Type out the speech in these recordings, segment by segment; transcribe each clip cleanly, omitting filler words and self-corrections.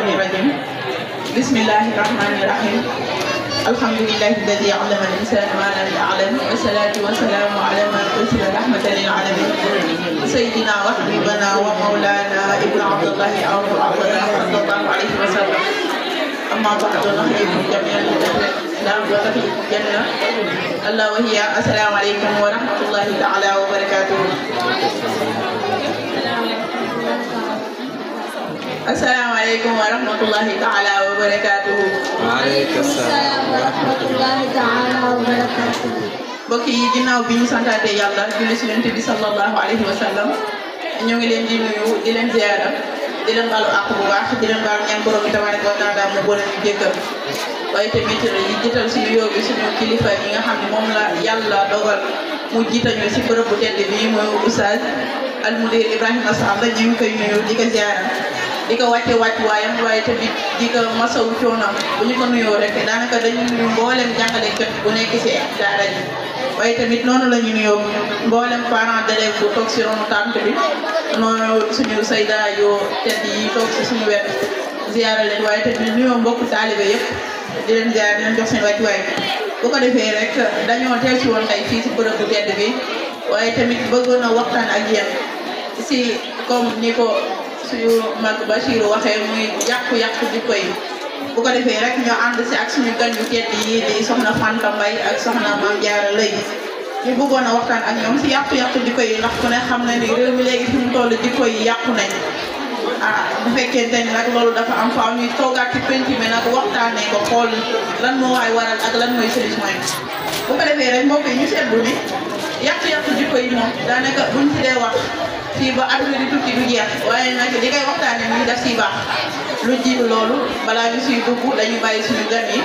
الشيطان الرجيم بسم الله الرحمن الرحيم الحمد لله الذي علم الإنسان ما لم يعلم والصلاة والسلام على من أرسل رحمة للعالمين سيدنا وحبيبنا ومولانا ابن عبد الله أو عبد الله صلى الله عليه وسلم أما بعد نحييكم جميعا الإسلام وتحية الجنة الله وهي السلام عليكم ورحمة الله تعالى وبركاته. Assalamualaikum warahmatullahi taala wabarakatuh. Waalaikumsalam warahmatullahi taala wabarakatuh. Mbokk yi ginnaaw bi ñu santaate yàlla julli ci Yonent bi sallallahu alayhi wa sallam ñu ngi leen di nuyu di leen ziyaara di leen baalu àq bu baax di leen baal ñaan borom bi tabaaraka wa taala mu boole ñu jéggal waaye tamit yi jiital suñu yóbbu suñu kilifa yi nga xam ne moom la yàlla dogal mu jiitañu ci bërëb bu tedd bi mooy Oustaz Almudir Ibrahima Sall ñu ngi koy nuyu di ko ziyaara di ko wàcce waayam waaye tamit di ko masaw coonam bu ñu ko nuyoo rek daanaka dañu nuyu mboolem jàngalekat bu nekk ci daara ji waaye tamit noonu la ñu nuyoo mboolem parents d'élèves bu toog ci ronu tànt bi noonu suñu sayda yoo tedd yi toog ci suñu wet ziyaara leen waaye tamit nuyoo mbokku taalibe yëpp di leen ziyaara di leen jox seen wàccuwaay bu ko defee rek dañoo teel ci woon tey fii ci bërëb bu tedd bi waaye tamit bëggoon a waxtaan ak yéen ci comme ni ko suñu mag Bachir waxee muy yàqu-yàqu jikko yi bu ko defee rek ñoo ànd si ak suñu gan yu tedd yi di soxna Fanta Mbaye ak soxna Mame Diarra Lay ñu bëggoon a waxtaan ak ñoom si yàqu-yàqu jikko yi ndax ku ne xam na ni réew mi léegi fi mu toll jikko yi yàqu nañ bu fekkente ni nag loolu dafa am faaw ñuy toogaat ci penc mi nag waxtaanee ko xool lan moo waay waral ak lan mooy solution yi bu ko defee rek mbokk yi ñu seetlu ni yàqu-yàqu jikko yi moom daanaka buñ si dee wax fii ba àdduna di tukki du jeex waaye nag li koy waxtaanee ñu def siy baax lu jiitu loolu balaa ñu siy dugg dañu bàyyi suñu gan yi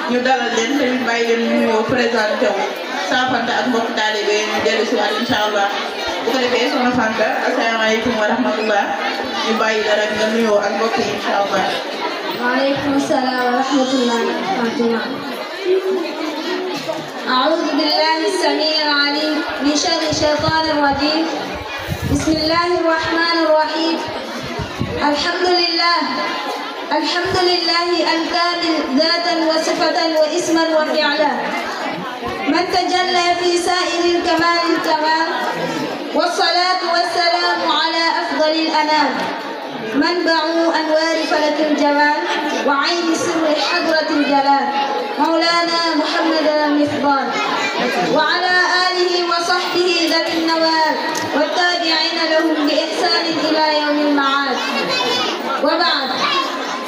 ñu dalal leen te ñu bàyyi leen ñu ñëw présenté wu saafante ak mbokk taalibe ñu dellu si waat incha allah bu ko defee soxna Fanta asalaamaaleykum wa rahmatullah ñu bàyyi la rek nga nuyoo ak mbokk yi incha allah. waaleykum salaam wa rahmatullah wa barakatuh. أعوذ بالله السميع العليم من شر الشيطان الرجيم. بسم الله الرحمن الرحيم. الحمد لله الكامل ذاتا وصفة واسما وفعلا من تجلى في سائر الكمال والصلاة والسلام على أفضل الأنام منبع أنوار فلك الجمال وعين سر حضرة الجلال مولانا محمد المفضال وعلى آله وصحبه ذوي النوال والتابعين لهم بإحسان إلى يوم المعاد وبعد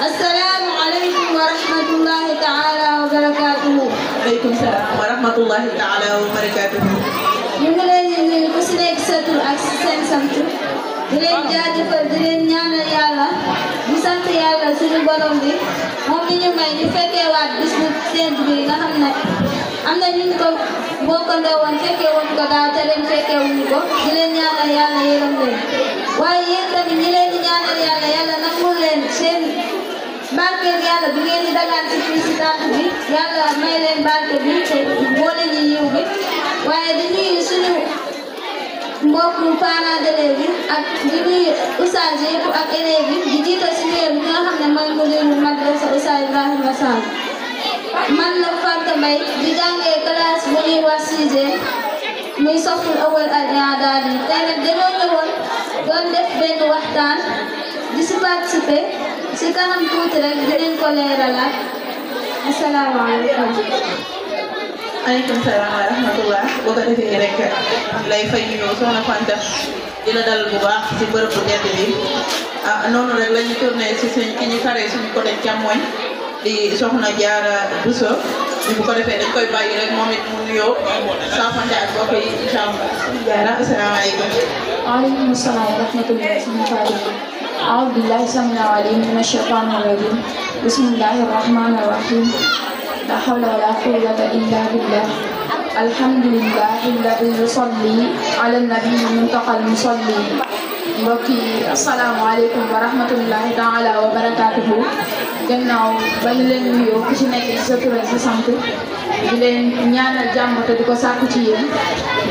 السلام عليكم ورحمة الله تعالى وبركاته. وعليكم السلام ورحمة الله تعالى وبركاته. ñu ngi leen di nuyu ku si nekk sa tur ak seen sant di leen jaajëfal di leen ñaanal yàlla di sant yàlla suñu borom bi moom mi ñu may ñu fekkee waat bis bu tedd bi nga xam ne am na ñu ko bokkandoo woon fekkee woon ko daaw te leen fekkee wuñu ko di leen ñaanal yàlla yërëm leen waaye yéen tamit ñi leen di ñaanal yàlla yàlla nangul leen seen barkeel yàlla bi ngeen di dagaan ci fii si tànt bi yàlla may leen barke bi te boole ñu yiw bi waaye di nuyu suñu mbokku parents d'élèves bi ak di nuyu oustaz yëpp ak élèves yi di jiital si nuyu bi nga xam ne mooy mudiru madrasa Oustaz Ibrahima Sall man la Fanta Mbaye di jàngee classe bu ñuy wax 6e muy saful awal al i'dadi tey nag dañoo ñëwoon doon def benn waxtaan di si participer si kanam tuuti rek dinañ ko leeralaat asalaamaaleykum. Waaleykum salaam wa rahmatullah boo ko defee rek lay fay ñu soxna Fanta di la dal bu baax ci bërëb bu tedd bi noonu rek la ñu tourné ci suñ ki ñu faree suñu côté càmmoñ di soxna Diarra Bousso bu ko defee dañ koy bàyyi rek moom it mu nuyoo saafante ak mbokk yi incha allah. Diarra asalaamaaleykum. waaleykum salaam wa rahmatullah. أعوذ بالله السميع العليم من الشيطان الرجيم. بسم الله الرحمن الرحيم. لا حول ولا قوة إلا بالله. الحمد لله الذي يصلي على النبي المنتقى المصلي. mbokk yi asalaamaaleykum wa rahmatullahi taala wa barakaatuhu. gannaaw ba ñu leen nuyoo ku ci nekk sa tur ak sa sant di leen ñaanal jàmm te di ko sàkku ci yéen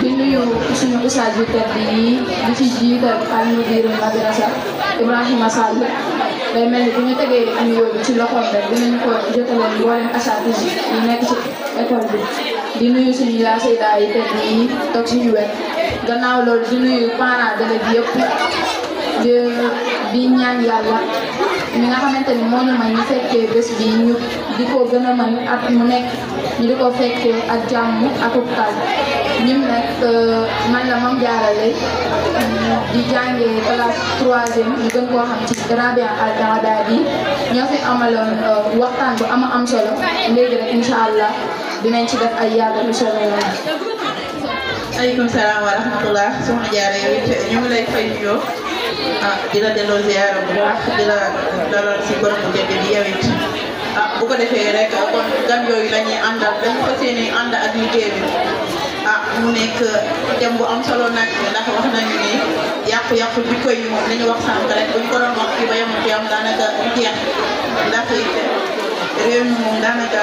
di nuyu suñu ustaas yu tedd yi di ci jiital al mudir madrasa Ibrahima Sall day mel ni bu ñu tegee nuyoo bi ci loxoom rek dinañ ko jotaleen mboolem asatis yi nekk ci école bi di nuyu suñu yaa Seyda yi teg yi toog suñu wet gannaaw loolu di nuyu parents d'élèves yëpp di ñaan yàlla mi nga xamante ni moo ñu may ñu fekkee bés bi ñu di ko gën a mën at mu nekk ñu di ko fekkee ak jàmm ak tal ñun nag man la Mame Diarra Leye di jàngee classe 3e ñu gën koo xam ci Rabia Al Dawdadi ñoo fi amaloon waxtaan bu am solo léegi rek incha allah dinañ ci def ay yàlla lu solo yoon. aleykum salaam wa rahmatullah soxna Diarra yow it ñu ngi lay fay nuyoo di la delloo ziyaara bu baax di la dalal si borom bu tedd bi yow it bu ko defee rek kon gan yooyu la ñuy àndal dañu fas yéene ànd ak liggéey bi mu nekk thème bu am solo nag ndax wax nañu ni yàqu-yàqu jikko yi moom li ñu wax sànq rek bu ñu ko doon wax ci ba yemul ci am daanaka du jeex ndax it réew mi moom daanaka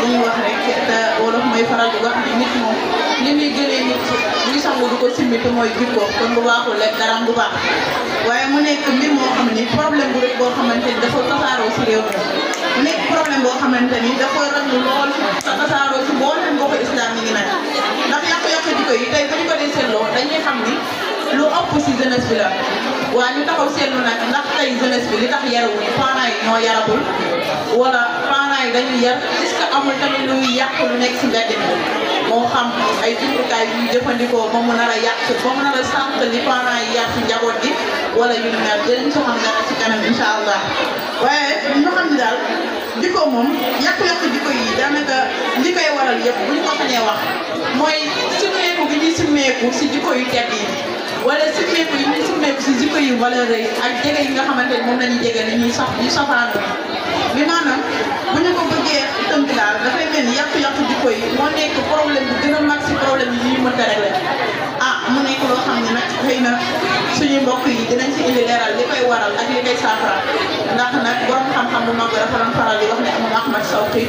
li ñuy wax rek te wolof mooy faral di wax ni nit moom li muy gënee nit buy sangu du ko simmi te mooy jikko kon bu baaxul rek daraam du baax waaye mu nekk mbir moo xam ni problème bu rek boo xamante ni dafa tasaaroo si réew mi mu nekk problème boo xamante ni dafa raglu lool sa tasaaroo si mboolem mbokku islam yi ngi nag ndax yàqu-yàqu jikko yi tey bu ñu ko dee seetloo dañuy xam ni lu ëpp si jeunesse bi la waaye ñu taxaw seetlu nag ndax tey jeunesse bi li tax yarawuñu parents yi ñoo yaragul wala parents yi dañuy yar est-ce que amul tamit luy yàq lu nekk si mbedd mi moo xam ay jumtukaay yu ñuy jëfandikoo ba mu nar a yàq ba mu nar a sànq li parents yi yar si njaboot gi wala yu ni mel dinañ ko xam dara si kanam incha allah waaye ñu xam ne daal jikko moom yàqu-yàqu jikko yi daanaka li koy waral yëpp bu ñu ko xañee wax mooy simmeeku gi ñuy simmeeku si jikko yu tedd yi wala simmeeku yi ñuy simmeeku si jikko yu valeur yi ak jege yi nga xamante ni moom la ñuy jege ni ñuy safaanu bi maanaam bu ñu ko bëggee tënk daal dafay mel ni yàqu-yàqu jikko yi moo nekk problème bu gën a mag si problème yi ñuy mënta régler mu nekk loo xam ne nag xëy na suñuy mbokk yi dinañ si indi leeral li koy waral ak li koy saafara ndax nag borom xam-xam bu mag dafa doon faral di wax ne amul Ahmad Sawqi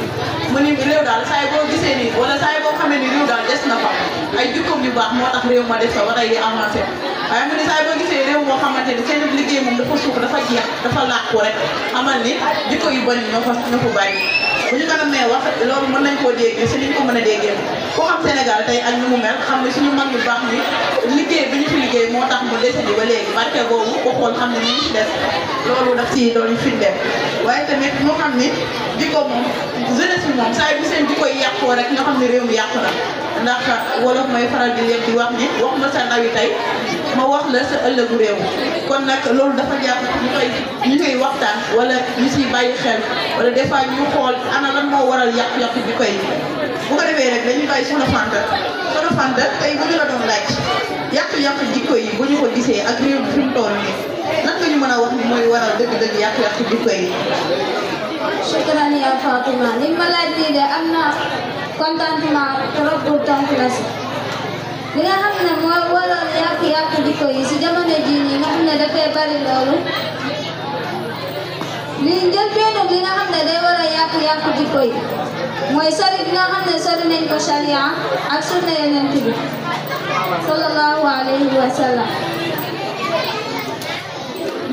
mu ni réew daal saay boo gisee nii wala saay boo xamee ni réew daal des na fa ay jikkoom yu baax moo tax réew ma des fa war ay di avancé waaye mu ni saay boo gisee réew moo xamante ni seen liggéey moom dafa suuf dafa jeex dafa làqu rek xamal ni jikko yu bon ñoo fa bàyyi bu ñu kanam mee wax loolu mën nañ koo déggee si niñ ko mën a déggee ku xam Sénégal tey ak ni mu mel xam ne suñu mag yu baax ni liggéey bi ñu fi liggéey moo tax mu desandi ba léegi barke boobu ko xool xam ne ni ñu si des loolu daf ci doon firndeel waaye tamit moo xam ni jikko moom jeunesse bi moom saa yu seen jikko yi yàqoo rek nga xam ne réew mi yàqu na ndax wolof mooy faral di lépp di wax ni wax ma sa ndaw yi tey ma wax la sa ëllëgu réew kon nag loolu dafa jàpp ñu koy waxtaan wala ñu siy bàyyi xel wala des fois ñu xool ana lan moo waral yàqu-yàqu jikko yi bu ko defee rek dañuy bàyyi Soxna Fanta tey bu ñu la doon laaj yàqu-yàqu jikko yi bu ñu ko gisee ak réew mi fi mu toll nii lan nga ñu mën a wax ni mooy waral dëgg-dëgg yàqu-yàqu jikko yi. Shukran ya Fatima li ma laaj nii de am na contentement trop pour tontu la si li nga xam ne moo waral yàqu-yàqu jikko yi si jamono jii nii nga xam ne dafay bari loolu li njëlbeenu li nga xam ne day waral yàqu-yàqu jikko yi mooy sori bi nga xam ne sori nañ ko sharia ak sunna Yonent bi sallallahu alayhi wa sallam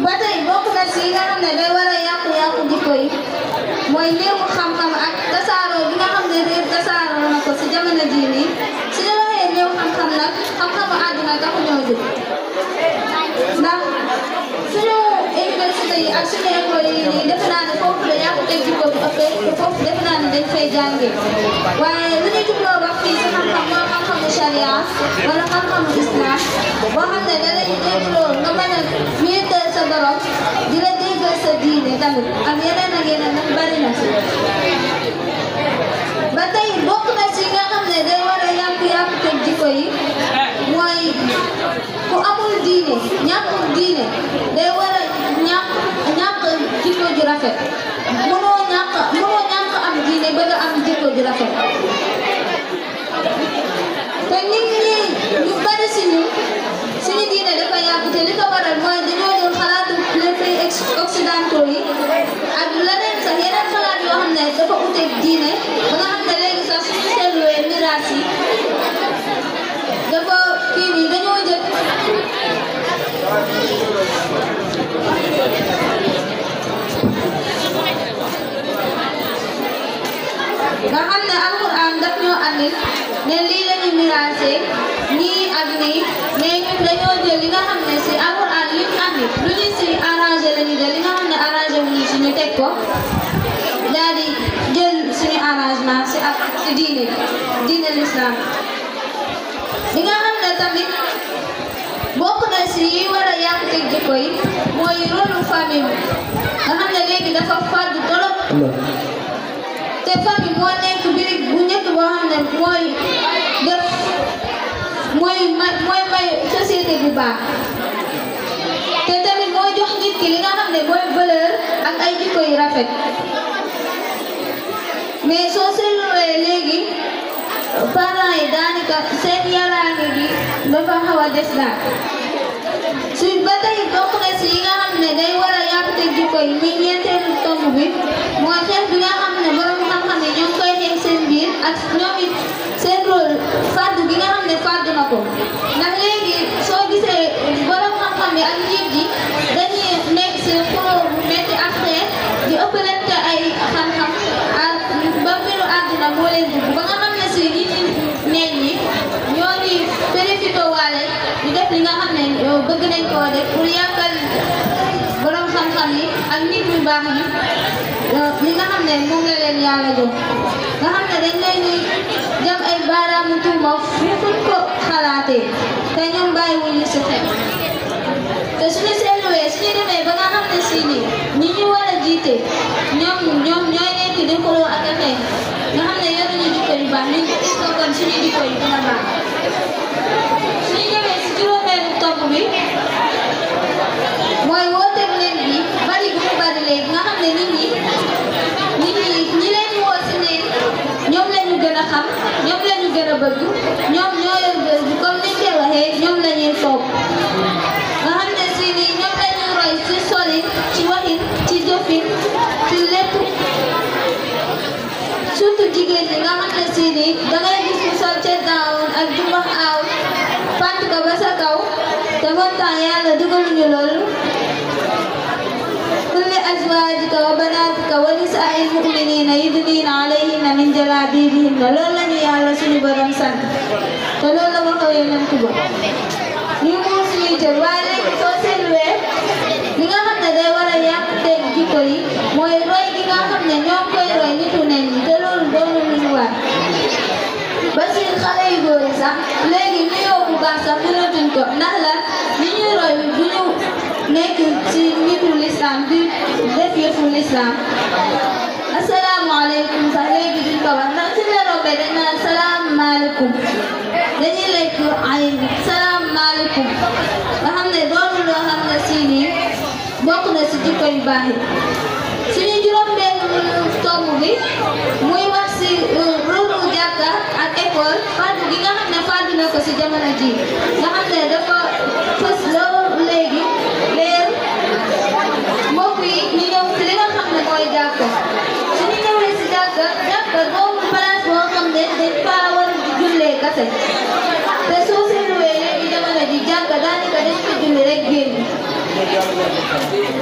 ba tey bokk na si nga xam ne day waral yàqu-yàqu jikko yi mooy néewu xam-xam ak tasaaroo bi nga xam ne réer tasaaroo na ko si jamono jii nii su ñu waxee néew xam-xam nag xam-xamu àdduna taxu ñoo jóg ndax suñu université yi ak suñu école yi nii defe naa ne foofu la yàqute jikko bi ëppee te foofu defe naa ne dañ fay jàngee waaye lu ñu jubloo wax fii si xam-xam mooy xam-xamu sharia wala xam-xamu islam boo xam ne da lay dégloo nga mën a wéetal sa borom di la déggal sa diine tamit ak yeneen nag bari na si ba tey bokk na si nga xam ne day war a yàqu-yàqute jikko yi mooy ku amul diine ñàkkul diine day war a ñàkk jikko ju rafet mënoo ñàkk am diine ba nga am jikko ju rafet te nit ñi ñu bari si ñun suñu diine dafa yàqu te li ko waral mooy dañoo jël xalaatu les pays occidentaux yi ak leneen sax yeneen xalaat yoo xam ne dafa uteeg diine ba nga xam ne léegi sax suñu seetluwee miraas yi dafa kii nii dañoo jël kaamil ne lii la ñu miraase nii ak nii mais ñun dañoo jël li nga xam ne si alxuraan li mu andi lu ñu si arrangé la ñu jël li nga xam ne arrangé wu ñu si ñu teg ko daal di jël suñu arrangement si ak si diine l'islam li nga xam ne tamit bokk na si yi war a yàq teg jikko yi mooy rôle famille nga xam ne léegi dafa fàddu trop te famille moo nekk birig bu njëkk boo xam ne mooy def mooy may société bu baax te tamit mooy jox nit ki li nga xam ne mooy valeur ak ay jikko yu rafet mais soo seetluwee léegi parents yi daanaka seen yaraange gi dafa xaw a des daal suñ ba tey bokk na si yi nga xam ne day war a yàq teg jikko yi muy ñeenteelu tomb bi mooy xeex bi nga xam ne borom xam-xam yi ñoo ngi koy xeex seen biir ak ñoom it seen rôle fàddu gi nga xam ne fàddu na ko ndax léegi soo gisee borom xam-xam yi ak njiit yi dañuy nekk si xuloo bu metti ak xeex di ëppalante ay xam-xam ak ba mbiru àdduna moo leen dugg ba nga xam ne si nit ñi neen ñi ñoo di profité waale di def li nga xam ne bëgg nañ koo def pour yàqal borom xam-xam yi ak nit ñu baax ñi li nga xam ne moom la leen yàlla jox nga xam ne dañ leen di jam ay baaraamu tuuma fuñ ko xalaatee te ñoom bàyyiwuñu si xel te suñu seetluwee suñu demee ba nga xam ne si ni ñi ñu war a jiite ñoom ñooy nekk di xuloo ak a xeex nga xam ne yoruñu jikko yu baax ñun est-ce que kon suñu jikko yu dina baax suñu ñëwee si juróomeelu topp bi mooy wooteeg leen bi bari bu mu bari léegi nga xam ne nit ñi leen woo si leen ñoom lañu gën a xam ñoom lañu gën a bëgg ñoom ñoo yor bés bi comme ni ñu koy waxee ñoom lañuy topp nga xam ne si ni ñoom lañuy roy ci solin ci waxin ci jëfin ci lépp surtout jigéen ñi nga xam ne si ni dangay gis mu sol ca daawoon ak jumbax aaw pant ko ba sa kaw te montaan yàlla dugaluñu loolu kulli azwaajika wa banaatika wa nisaa'il mu'miniina yudniina alayhinna min jalaabiibihinna loolu lañu yàlla suñu borom sant te loolu la waxee Yonent ba ñu muur suñuy jël waaye léegi soo seetluwee li nga xam ne day war a yàq teg jikko yi mooy roy gi nga xam ne ñoo koy roy nitu nen ñi te loolu doonu lu ñu war ba si xale yu góor yi sax léegi nuyoo bu baax sax mënatuñ ko ndax la li ñuy roy du ñu nekk ci nitu l'islam di def yëfu l'islam asalaamaaleykum sax léegi duñ ko wax ndax suñ la rombee dañ naan salaamaaleykum dañuy lekk ay salaamaaleykum nga xam ne doonu loo xam ne si nii bokk na si jikko yu baax yi suñu juróom-benn tomb bi muy wax si rôle jàkka ak école fàddu gi nga xam ne fàddu na ko si jamono ji nga xam ne dafa fës loolu léegi leer mbokk yi ñu ñëw si li nga xam ne mooy jàkka suñu ñëwee si jàkka doomu place boo xam ne dañ faa war a jullee kase te soo seetluwee léegi jamono ji jàkka daanaka dañ ko julli rek génn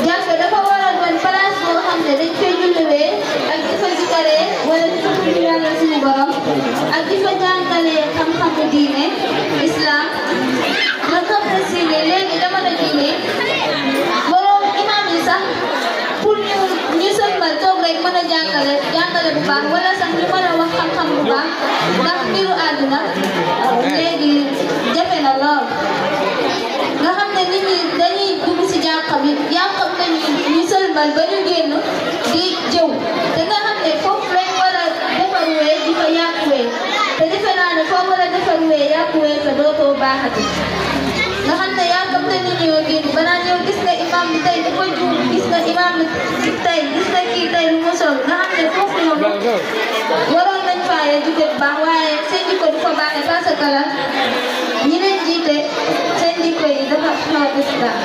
jàkka dafa war a doon place boo xam ne dañ koy julliwee ak di fa zikaree wala di fa tudd yàlla suñu borom ak di fa jàngalee xam-xamu diine islam nga xam ne si ne léegi jamono ji ne borom imam yi sax pour ñu sëlmal toog rek mën a jàngale bu baax wala sax ñu mën a wax xam-xam bu baax ndax mbiru àdduna léegi jafe na lool nga xam ne nit ñi dañuy dugg si jàkka bi yàqam nañu ñu sëlmal ba ñu génn di jëw te nga xam ne foofu lañ war a defaruwee di fa yàquwee te defe naa ne foo war a defaruwee yàquwee fa dootoo baaxati nga xam ne yàqam nañu ñoo génn balaa ñëw gis nga imam bi tey dafa juum gis nga imam bi tey gis nga kii tey lu mu sol nga xam ne foofu noonu waroon nañ faaye jikko bu baax waaye seen jikko du fa baaxee parce que la ñi leen jiite seen jikko yi dafa xaw a def daal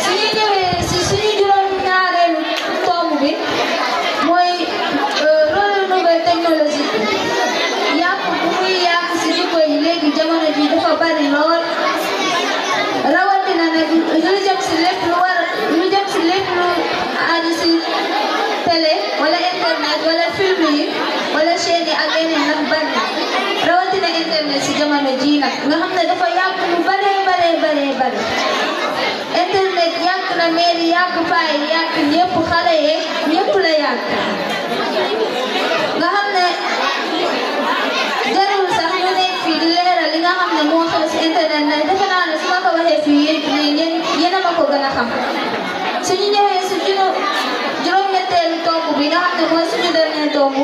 suñu ñëwee si suñu juróom-ñaareelu tomb bi mooy rôle nouvelle technologie yàq bu muy yàq si jikko yi léegi jamono ji dafa bari lool rawatina nag lu jëm si lépp lu aju si télé wala internet wala film yi wala chaîne yi ak yeneen internet nga xam ne dafa yàq lu bare internet yàq na mairie yàq paay yàq ñëpp xale yeeg ñëpp la yàq nga xam ne jarul sax ñu nekk fii di leeral li nga xam ne moo xew si internet nag defe naa ne su ma ko waxee fii yéen a ma ko gën a xam suñu ñëwee si juróom-ñetteelu tomb bi nga xam ne mooy suñu dernier tomb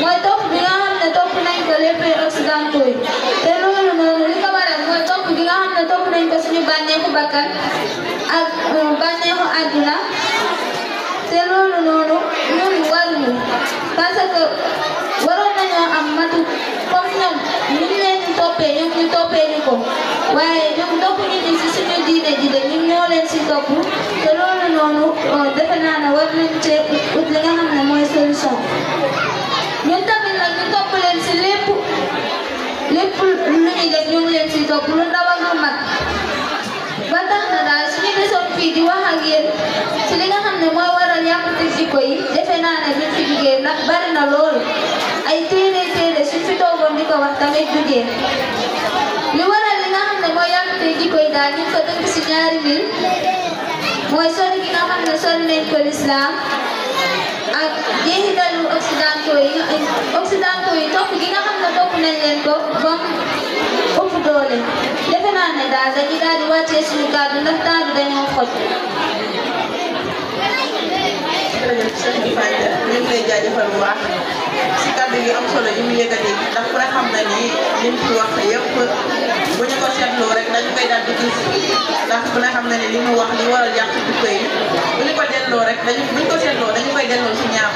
mooy topp bi nga xam ne topp nañ ko les pays occidentaux yi te loolu noonu li ko waral mooy topp bi nga xam ne topp nañ ko suñu bànneexu bakkan ak bànneexu àdduna te loolu noonu ñun waruñu parce que waroon nañoo am matu comme ñoom ñu leen di toppee ñoom ñu toppee ñu ko waaye ñoom toppuñu ñu si suñu diine ji de ñun ñoo leen si topp te loolu noonu defe naa ne war nañ cee ut li nga xam ne mooy solution ñun tamit nag ñu topp leen si lépp lu ñuy def ñu ngi leen si topp lu ndaw ak lu mag ba tax na daal suñu desoon fii di wax ak yéen si li nga xam ne mooy waral yàqute jikko yi defe naa ne duñ fi jugee ndax bari na loolu ay téere suñ fi toogoon di ko wax tamit jugee li waral li nga xam ne mooy yàqute jikko yi daal ñu ko tënk si ñaari mbir mooy sori gi nga xam ne sori nañ ko l'islam ak jeexitalu occidentaux yi topp gi nga xam ne topp nañ leen ko bam ëpp doole defe naa ne daal dañuy daal di wàccee suñu kàddu ndax temps bi dañoo xoj. jërëjëf sëñ bi Faye ñu ngi lay jaajëfal bu baax si kàddu yi am solo yi mu yëkkati ndax ku ne xam na ni liñ fi wax yëpp bu ñu ko seetloo rek dañu koy daal di gis ndax ku ne xam na ni li mu wax li waral yàq jikko yi bu ñu ko delloo rek buñ ko seetloo dañu koy delloo si ñaar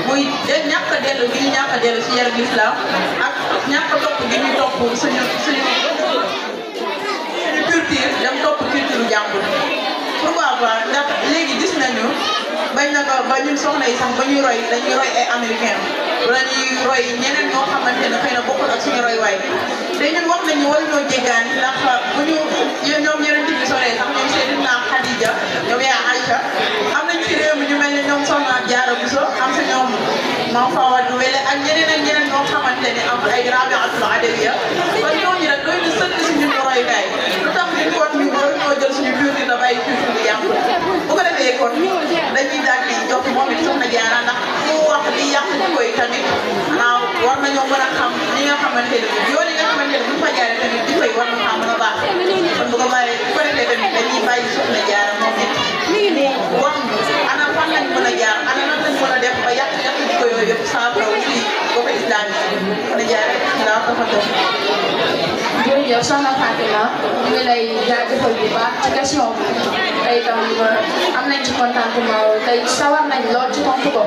muy ñàkk a dellu gi ñu ñàkk a dellu si yarub islam ak ñàkk a topp gi ñu topp suñu culture dem topp culture jàmbur pourquoi pas ndax léegi gis nañu bañ na ko ba ñun soxna yi sax ba ñuy roy dañuy roy ay américain wala ñuy roy ñeneen ñoo xamante ne xëy na bokkul ak suñu roy waay te ñun wax nañu waruñoo jéggaan ndax bu ñu ñoom ñeneen bi soree sax ñoom Seydina Khadija ñoom yaa Aïcha am nañ ci réew mi ñu mel ne ñoom Soxna Jaara Buso am si ñoom Maam Fawadu Wele ak ñeneen ñoo xamante ne am ay Rabiatul Adawiya kon ñooñu rek doy na sëkk si ñun royukaay lu tax ñu kon ñu waruñoo jël suñu biir dina bàyyi culture bi yàqu bu ko defee kon dañuy daal di jox moom it Soxna Jaara ndax ku wax li yàq ci koy tamit war nañoo mën a xam li nga xamante ne yoon yi nga xamante ne bu ñu fa jaaree tamit di koy war na xam mën a baax kon bu ko bàyyee bu ko defee tamit dañuy bàyyi Soxna Jaara moom it mu wax ñu ana fan lañ mën a jaar ana nan lañ mën a def ba yàq ci ko yooyu yëpp saafara aussi boo ko islam yi Soxna Jaara ndax dafa doon. jërëjëf soxna Fatima ñu ngi lay jaajëfal bu baax ci question bi tey tam am nañ ci contentement tey sawar nañ lool ci tontu ko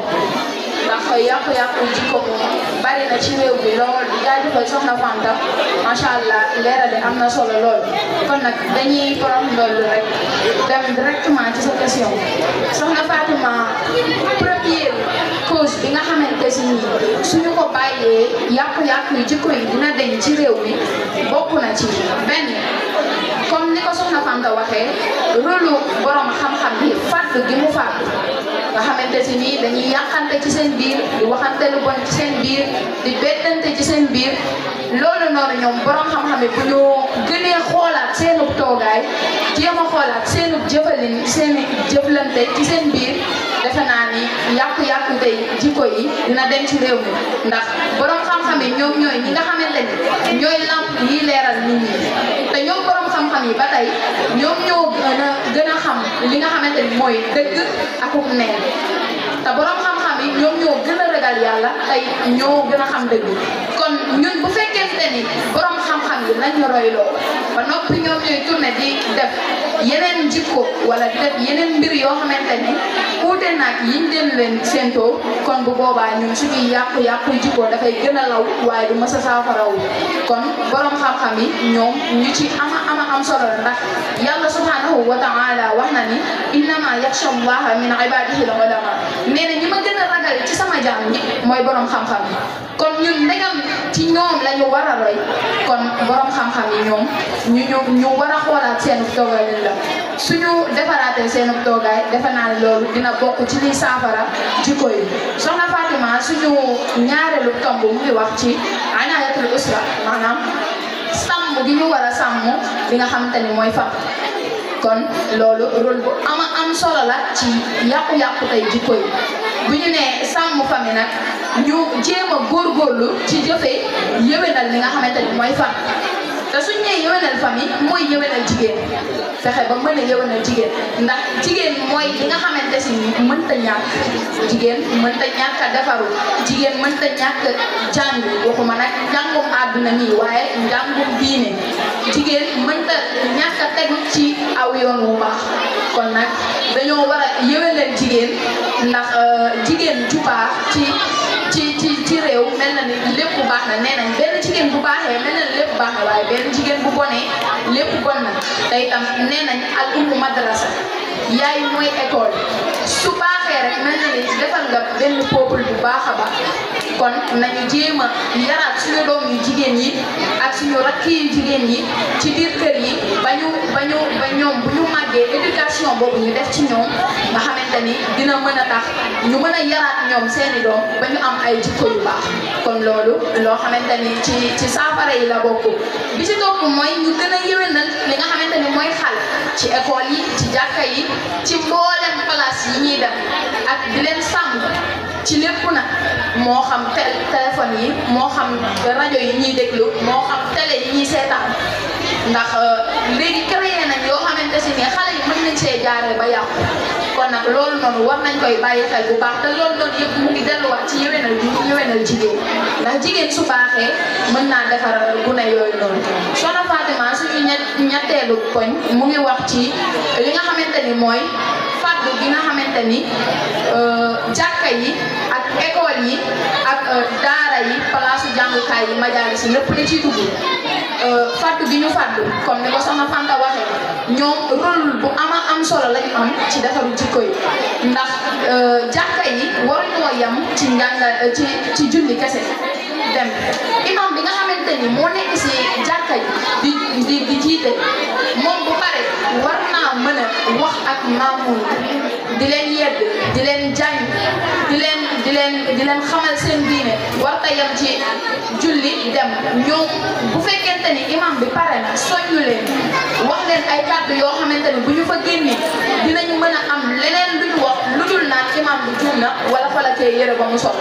ndax yàqu-yàqu jikko moom bari na ci réew bi lool di jaajëfal soxna Fanta macha allah leerale am na solo lool kon nag dañuy borom loolu rek dem directement ci sa question soxna Fatima première cause bi nga xamante si nii suñu ko bàyyee yàqu-yàqu jikko yi dina deñ ci réew mi bokk na ci benn comme ni ko soxna Fanta waxee rôlu borom xam-xam yi fàttu gi mu fàttu nga xamante si nii dañuy yàqante ci seen biir di waxante lu bon ci seen biir di bettante ci seen biir loolu noonu ñoom borom xam-xam yi bu ñu gënee xoolaat seenub toogaay jéem a xoolaat seenub jëfalin seen jëflante ci seen biir defe naa ni yàqu-yàqu tey jikko yi dina dem ci réew mi ndax borom xam-xam yi ñoom ñooy ñi nga xamante ni ñooy lamp yi leeral nit ñi te ñoom borom xam-xam yi ba tey ñoom ñoo gën a xam li nga xamante ni mooy dëgg akuk neen te borom xam-xam yi ñoom ñoo gën a ragal yàlla tey ñoo gën a xam dëgg kon ñun bu fekkente ni borom xam-xam yi lañ ñu royloo ba noppi ñoom ñooy tourné di def yeneen jikko wala di def yeneen mbir yoo xamante ni uute naag yiñ leen séentoo kon bu boobaa ñun suñuy yàqu-yàqu jikko dafay gën a law waaye du mës a saafarawu kon borom xam-xam yi ñoom ñu ci ama am solo la ndax yàlla subhanahu wa ta'ala wax na ni innama yaxsha allaha min ibadihi al ulama nee na ñi ma gën a ragal ci sama jaam ñi mooy borom xam-xam yi kon ñun ndegam ci ñoom la ñu war a roy kon borom xam-xam yi ñoom ñu war a xoolaat seenu toogalin la suñu defaraatee seenu toogaay defe naa ne loolu dina bokk ci liy saafara jikko yi soxna Fatima suñu ñaareelu tomb mu ngi wax ci anayatul usra maanaam sàmm sàmm gi ñu war a sàmm li nga xamante ni mooy fam kon loolu rôle bu am solo la ci yàqu-yàqu tey jikko yi bu ñu nee sàmm famille nag ñu jéem a góorgóorlu ci jëfee yéwénal li nga xamante ni mooy fam te suñ nee yéwénal famille mooy yéwénal jigéen fexe ba mën a yéwénal jigéen ndax jigéen mooy li nga xamante si ni mënta ñàkk jigéen mënta ñàkk a defaru jigéen mënta ñàkk jàng waxuma nag njàngum àdduna nii waaye njàngum diine jigéen mënta ñàkk a tegu ci aw yoon wu baax kon nag dañoo war a yéwénal jigéen ndax jigéen ju baax ci réew mel na ni lépp bu baax na nee nañ benn jigéen bu baaxee mel na ni lépp baax na waaye benn jigéen bu bonee lépp bon na te itam nee nañ al ummu madrasa yaay mooy école su baaxee rek mel na ni defal nga benn peuple bu baax a baax kon nañu jéem a yaraat suñu doom yu jigéen yi ak suñu rakk yu jigéen yi ci biir kër yi ba ñoom bu ñu màggee éducation boobu ñu def ci ñoom nga xamante ni dina mën a tax ñu mën a yaraat ñoom seeni doom ba ñu am ay jikko yu baax kon loolu loo xamante ni ci saafara yi la bokk bi ci topp mooy ñu gën a yéwénal li nga xamante ni mooy xal ci école yi ci jàkka yi ci mboolem place yi ñuy dem ak di leen sàmm ci lépp nag moo xam téléphone yi moo xam rajo yi ñuy déglu moo xam télé yi ñuy seetaan ndax léegi créé nañ yoo xamante si ne xale yi mën nañ see jaaree ba yàqu kon nag loolu noonu war nañ koy bàyyi xel bu baax te loolu noonu yëpp mu ngi delluwaat ci yéwénal jigéen ndax jigéen su baaxee mën naa defar gune yooyu noonu Soxna Fatima suñu ñetteelu koñ mu ngi wax ci li nga xamante ni mooy fàddu gi nga xamante ni jàkka yi ak école yi ak daara yi palaasu jàngukaay yi majaalis yi lépp da ciy dugg fàddu gi ñu fàddu comme ni ko Soxna Fanta waxee ñoom rôle bu am solo lañu am ci defaru jikko yi ndax jàkka yi waruñoo yam ci njàngal ci julli kese dem imam bi nga xamante ni moo nekk si jàkka yi di jiite moom bu pare war naa mën a wax ak maamun di leen yedd di leen jàng di leen xamal seen diine warta yam ci julli dem ñoom bu fekkente ni imam bi pare na soññu leen wax leen ay kàddu yoo xamante ni bu ñu fa génnee dinañu mën a am leneen lu ñu wax lu dul naan imam bi juum na wala fa la kee yëre ba mu sol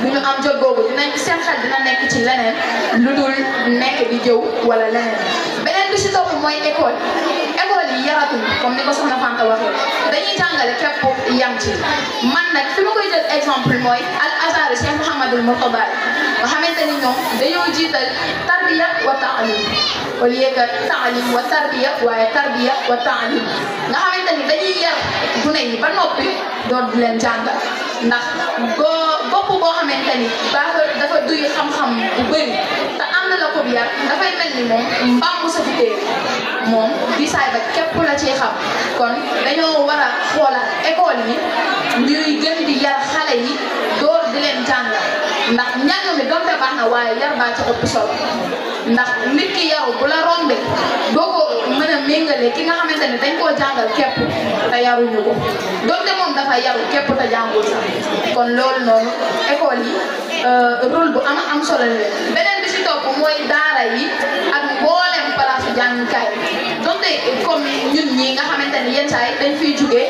du ñu am jot googu dinañ seen xel dina nekk ci leneen lu dul nekk di jëw wala leneen beneen bi si topp mooy école yi yaratuñ comme ni ko Soxna Fanta waxee dañuy jàngale képp yam ci man nag fi ma koy jël exemple mooy al azhar Cheikh Mouhamadul Mourtada nga xamante ni ñoom dañoo jiital tarbiya wa taalim au lieu que taalim wa tarbiya waaye tarbiya wa taalim nga xamante ni dañuy yar gune yi ba noppi doon di leen jàngal ndax bopp boo xamante ni dafa duy xam-xam bu bëri te am na la ko yar dafay mel ni moom mbaam mu safitee moom gisaay ba képp la ci xam kon dañoo war a xoolaat école yi ñuy gën di yar xale yi door di leen jàngal ndax njàng mi donte baax na waaye yar baa ci ëpp solo ndax nit ki yaru bu la rombe doo ko mën a méngale ki nga xamante ne dañ koo jàngal képp te yaruñu ko donte moom dafa yaru képp te jàngul sax kon loolu noonu école yi rôle bu am solo la beneen bi si topp mooy daara yi ak mboolem palaasu jàngukaay donte comme ñun ñi nga xamante ni yenn saa yi dañ fiy jugee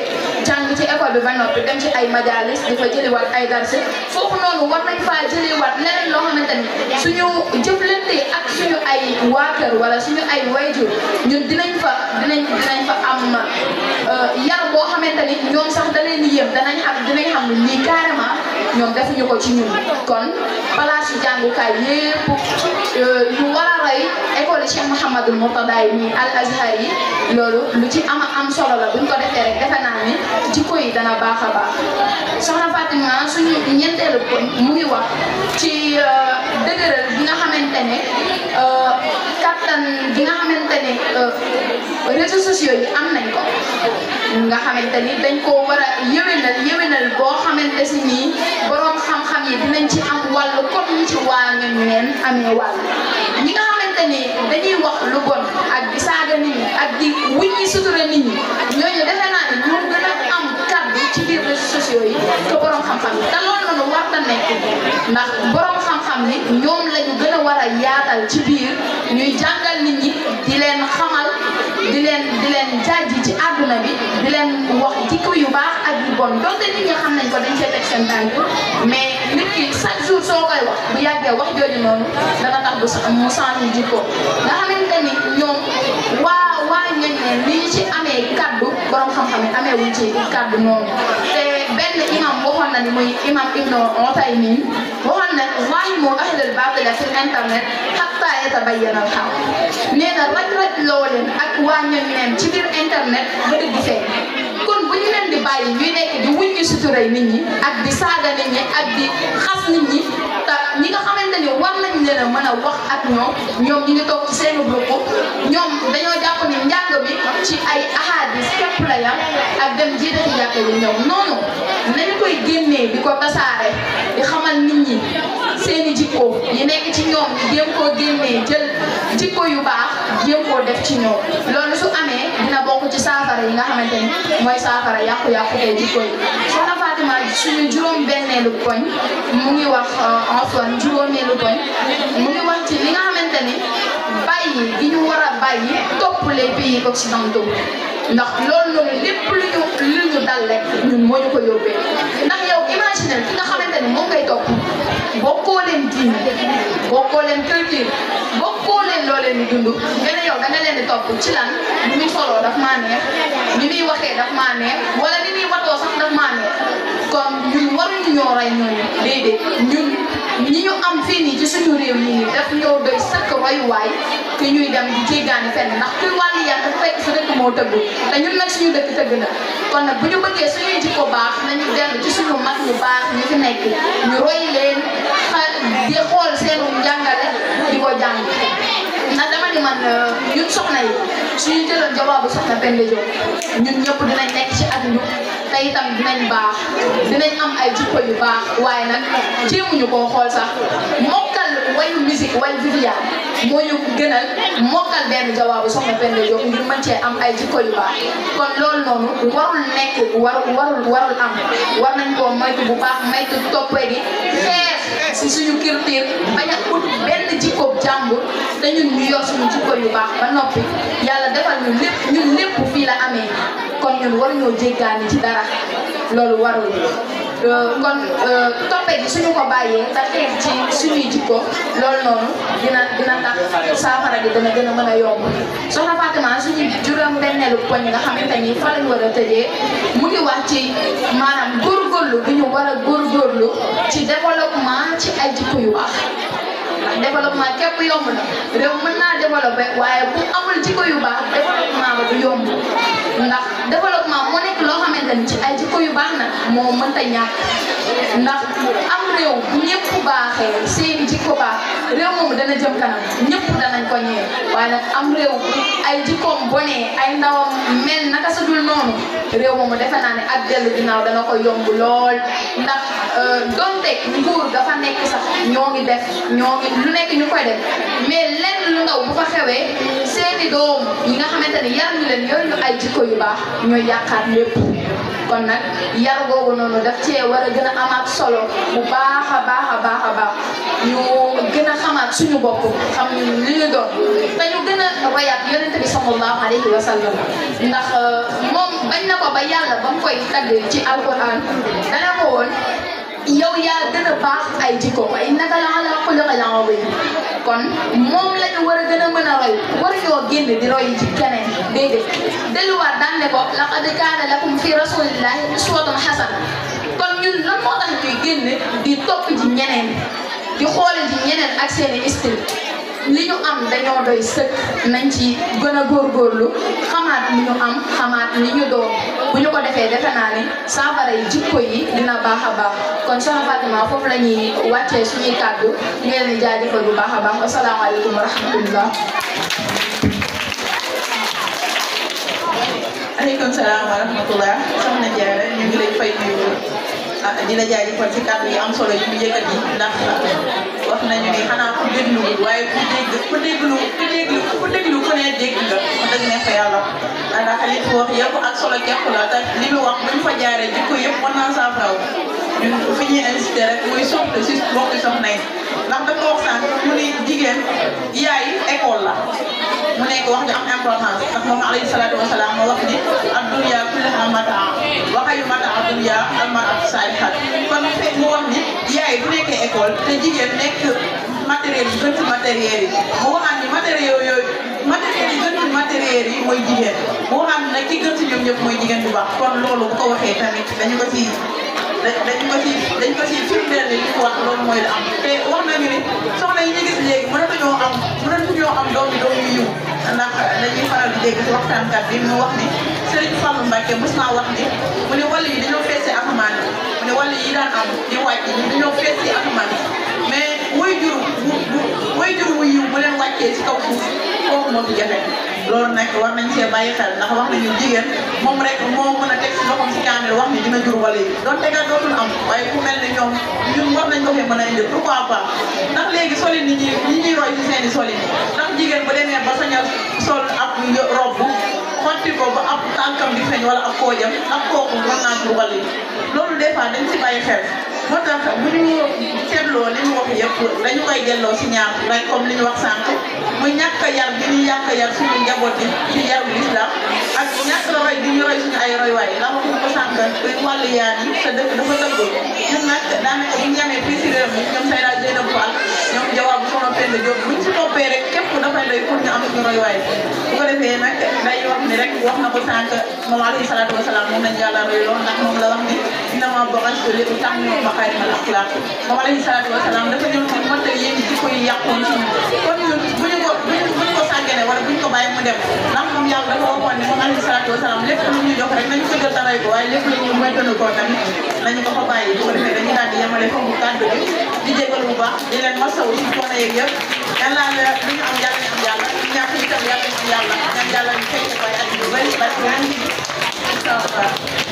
jàng ci école bi ba noppi dem ci ay majalis di fa jëliwaat ay darse foofu noonu war nañ faa jëliwaat leneen loo xamante ni suñu jëflante ak suñu ay waa kër wala suñu ay wayjur ñun dinañ fa am yar boo xamante ni ñoom sax da leen yéem dinañ xam ne lii carrément ñoom defuñu ko ci ñun kon place yu jàngukaay yépp yu war a roy école Cheikh Mouhamadul Mourtada yi al azhar yi loolu lu ci am solo la buñ ko defee rek defe naa ni jikko yi dana baax a baax Soxna Fatima suñu ñeenteelu ko mu ngi wax ci dëgëral bi nga xamante ne kattan bi nga xamante ne réseaux sociaux yi am nañ ko nga xamante ni dañ koo war a yéwénal boo xamante si nii borom xam-xam yi dinañ ci am wàllu comme ñi ci waa ngeen amee wàll ñi nga xamante ni dañuy wax lu bon ak di saaga nit ñi ak di wuññi sutura nit ñi ñooñu defe naa ni ñoo gën a am kàddu ci biir réseaux sociaux yi que borom xam-xam yi te loolu noonu war na nekk ndax borom xam-xam ni ñoom lañu gën a war a yaatal ci biir ñuy jàngal nit ñi di leen xamal di leen jàjji ci àdduna bi di leen wax jikko yu baax ak yu bon donte nit ñi xam nañ ko dañ cee teg seen tànk mais nit ki chaque jour soo koy wax bu yàggee wax jooju noonu dana tax mu changé jikko nga xamante ni ñoom waa ñoñ ne ni ñu ci amee kaddu borom xam-xam yi amee wuñ ci kaddu noonu te benn imam waxoon na ni muy imam Ibnu Utaymin waxoon na zalimu ahlal baatili fil internet hatta yatabayyana al-haqq nee na raj loo leen ak waa ñoñ neen ci biir internet ba dëgg feeñ kon bu ñu leen di bàyyi ñuy nekk di wuññi suturay nit ñi ak di saaga nit ñi ak di xas nit ñi te ñi nga xamante ni war nañ leen a mën a wax ak ñoom ñi ngi toog ci seen groupe ñoom dañoo jàpp ni njàng bi ci ay ahadis képp la yam ak dem jiite ci jàkka yi ñëw noonu nañu koy génnee di ko tasaare di xamal nit ñi seeni jikko yi nekk ci ñoom ñu jéem koo génnee jël jikko yu baax jéem koo def ci ñoom loolu su amee dina bokk ci saafara yi nga xamante ni mooy saafara yàqu-yàqu tey jikko yi soxna Fatima suñu juróom-benneelu poñ mu ngi wax Antoine juróomeelu poñ mu ngi wax ci li nga xamante ni bàyyi gi ñu war a bàyyi topp les pays occidentaux ndax loolu noonu lépp lu ñu dal rek ñun moo ñu ko yóbbee ndax yow imaginer ki nga xamante ni moom ngay topp bokkoo leen diine bokkoo leen culture bokkoo leen loo leen di dund nga ne yow da nga leen di topp ci lan ni muy soloo daf maa neex ni muy waxee daf maa neex wala ni muy watoo sax daf maa neex kon ñun waruñu ñoo rey ñooñu déedéet ñun ñi ñu am fii nii ci suñu réew yi nii daf ñoo doy sëkk royuwaay te ñuy dem di jéggaani fenn ndax kuy wàllu yàlla dafa fekk sa dëkk moo tëggu te ñun nag suñu dëkk tëgg na kon nag bu ñu bëggee suñuy jikko baax nañu dellu ci suñu mag ñu baax ñu fi nekk ñu roy leen di xool seenu njàngale di ko jàng ndax dama ni man ñun soxna yi suñu jëloon jawaabu soxna Penda Diop ñun ñëpp dinañ nekk ci ak ñu te itam dinañ baax dinañ am ay jikko yu baax waaye nag jéemuñu koo xool sax mokkal wayu musique wayu Viviane moo ñu gënal mokkal benn jawaabu soxna Penda Diop ngir mën cee am ay jikko yu baax kon loolu noonu warul nekk warul am war nañ koo moytu bu baax moytu toppee gi xeex si suñu culture bañ a ut benn jikko jàmbur te ñun ñu yor suñu jikko yu baax ba noppi yàlla defal ñun lépp fii la amee kon ñun war ñoo jéggaani ci dara loolu warul kon toppee gi suñu ko bàyyee te xeex ci suñuy jikko loolu noonu dina tax saafara gi dana gën a mën a yomb soxna Fatima suñu juróom-benneelu poñ nga xamante ni fa lañ war a tëjee mu ngi wax ci maanaam góorgóorlu bi ñu war a góorgóorlu ci développement ci ay jikko yu baax ndax développement képp yomb na réew mën naa développé waaye bu amul jikko yu baax développement ba du yomb ndax développement moo nekk loo xamante ni ci ay jikko yu baax na moo mënta ñàkk ndax am réew bu ñëpp baaxee seeni jikko baax réew moomu dana jëm kanam ñëpp danañ ko ñëwee waaye nag am réew ay jikkoom bonee ay ndawam mel naka sa dul noonu réew moomu defe naa ne ak dellu ginnaaw dana ko yomb lool ndax donte nguur dafa nekk sax ñoo ngi lu nekk ñu koy def mais lenn lu ndaw bu fa xewee seeni doom yi nga xamante ni yar ñu leen yor ñu ay jikko yu baax ñooy yàqaat lépp kon nag yar googu noonu daf cee war a gën a amaat solo bu baax a baax ñu gën a xamaat suñu bopp xam li ñu doon te ñu gën a royaat yonent bi sallallahu alayhi wa sallam ndax moom bañ na ko ba yàlla ba mu koy tagg ci alquran dana ko woon yow yaa gën a baax ay jikko wa innaka la ala xuluqin azim kon moom la ñu war a gën a mën a roy waruñoo génn di roy ci keneen déedéet delluwaat daan ne ko laqad kaana lakum fi rasulillahi uswatun hasana kon ñun lan moo tax ñuy génn di topp ci ñeneen di xoole ci ñeneen ak seeni style li ñu am dañoo doy sëkk nañ ci gën a góorgóorlu xamaat li ñu am xamaat li ñu doon bu ñu ko defee defe naa ne saafara yi jikko yi dina baax a baax kon soxna Fatima foofu la ñuy wàccee suñuy kàddu ñu leen di jaajëfal bu baax a baax asalaamaaleykum wa rahmatullah. aleykum salaam wa rahmatullah soxna Diarra ñu ngi lay fay nuyu di la jaajëfal ci kàddu yi am solo yi ñu yëkkati ndax wax nañu ni xanaa ku déglu waaye ku déglu ku ne dégg nga wax dëgg ne fa yàlla ndax li fi wax yëpp ak solo képp la te li mu wax buñ fa jaaree jikko yëpp mën naa saafaraw ñun fi ñuy insisté rek muy soxla si bokk soxna yi ndax dafa wax sànq mu ni jigéen yaay école la mu nekk wax ju am importance ndax moom alayhi salaatu wa salaam moo wax ni ad-dunya kullaha mataa wa xayru mataa ad-dunya al-mar'atu saalihat kon fekk mu wax ni yaay bu nekkee école te jigéen nekk matériel yi gën ci matériel yi mu waxaat ni matériel yooyu matériel yi gën ci matériel yi mooy jigéen mu waxaat ni nag ki gën ci ñoom ñëpp mooy jigéen bu baax kon loolu bu ko waxee tamit dañu ko ci firndeel ni li mu wax loolu mooy la am te wax nañu ni soxna yi ñu gis léegi mënatuñoo am doom yu yiw ndax dañuy faral di dégg ci waxtaankat bi mu wax ni Serigne Fallou Mbacké mos naa wax ni mu ne wàll yi dañoo fees ci asamaan mu ne wàll yi daan am di wàcc ñi dañoo fees ci asamaan mais waajur wu yiw bu leen wàccee ci kaw suuf kooku moo fi jafe loolu nag war nañ see bàyyi xel ndax wax nañu jigéen moom rek moo mën a teg si loxoom si kaamil wax ni dina jur wala yi doon tegal dootul am waaye ku mel ne ñoom ñun war nañ ko fee mën a indi pourquoi pas ndax léegi solin ni ñuy roy ci seeni solin ndax jigéen bu demee ba sañ a sol ab robb xotti ko ba ab tànkam di feeñ wala ab koojam ak kooku mën naa jur wala yi loolu des fois dañ si bàyyi xel moo tax bu ñu seetloo li ñu wax yëpp dañu koy delloo si ñaar rek comme li ñu wax sànq muy ñàkk a yar bi ñu ñàkk a yar suñu njaboot yi ci yaru l'islam ak ñàkk a roy bi ñu roy suñu ay roywaay ndax wax nga ko sànq wàllu yaan yi sa dëkk dafa dëggul ñun nag daanaka bu ñu yamee fii si réew mi ñoom Seyda Zeynab Fall ñoom jawaabu Soxna Penda Diop buñ si toppee rek képp dafay doy pour ñu am suñu roywaay bu ko defee nag day wax ni rek wax na ko sànq moom alayhi salaatu wasalaam moom lañ yàlla roy lool ndax moom la wax ni innama bu'ithtu li utammima makaarimal axlaaq moom alayhi salaatu wasalaam dafa ñëw ci mottali yéen jikko yi yàqoon suñu kon ñun bu ñu ko sàggane wala bu ñu ko bàyyi mu dem ndax moom yàlla dafa waxoon ne moom alayhi salaatu wasalaam lépp lu ñu jox rek nañu ko jël taray ko waaye lépp lu ñu moytanu ko tamit nañu ko fa bàyyi bu ko defee dañuy daal di yemale foofu kàddu bi di jégalu bu baax di leen masawu si coono yeeg yëpp yàlla la li ñu am yàlla ñu am yàlla ñàkk itam yàlla ñu am yàlla ñaan yàlla ñu fekk ko ay at yu bëri parce que